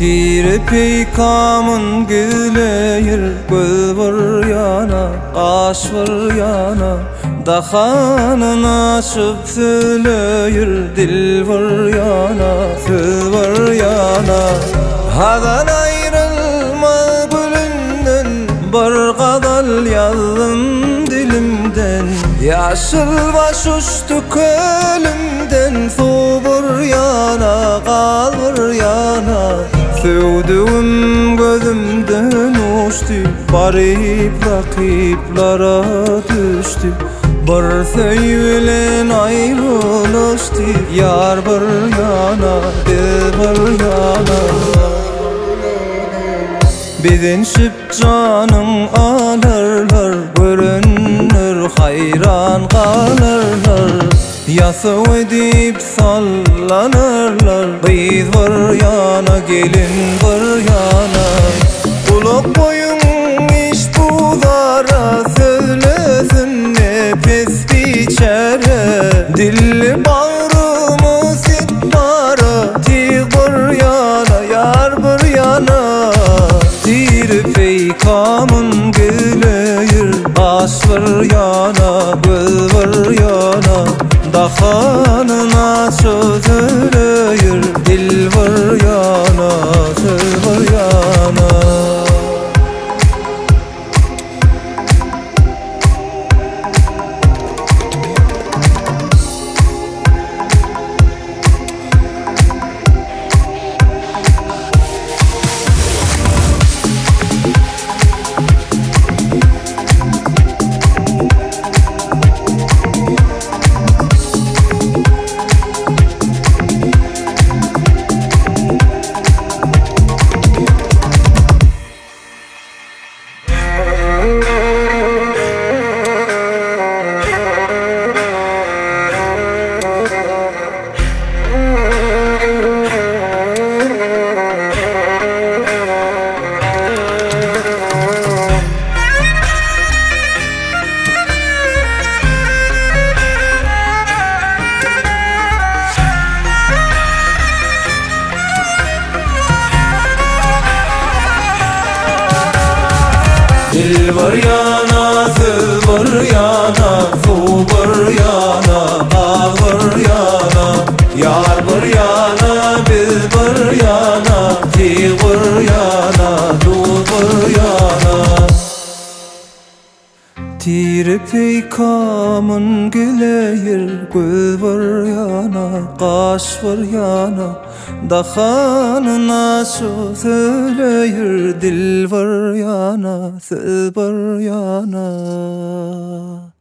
Tiri peykamın güleyir, göz var yana, kaş var yana. Dahanın açıp söyleyir, dil var yana, söz var yana. Hadan ayrılma gülünden, bir kadal yazdım dilimden. Yaşıl baş uçtu kölümden, su var yana, kal var yana. Sevdiğim gözümden uçtu, barip rakiplara düştü. Bir söylen ayrılıştı, yar bir yana, biz bir yana. Bizin şip canım alırlar, görünür hayran kalırlar. Yası edip sallanırlar, biz var yana, gelin var yana. Kulak boyun iş buzara, söylesin nefes biçere. Dilli bağrımı sitara, tiz var yana, yar bir yana. Tiri peykamın güleyir, kaş var yana, göz var yana. Dahanın açıp söyleyir, dil var yana, söz var yana. Dil var yana, söz var yana, su var yana, dağ var yana. Yar var yana, biz var yana, tiz var yana, dost var yana. Tiri peykamın güleyir, göz var yana, kaş var yana. Dahanın açıp söyleyir, dil var yana, söz var yana.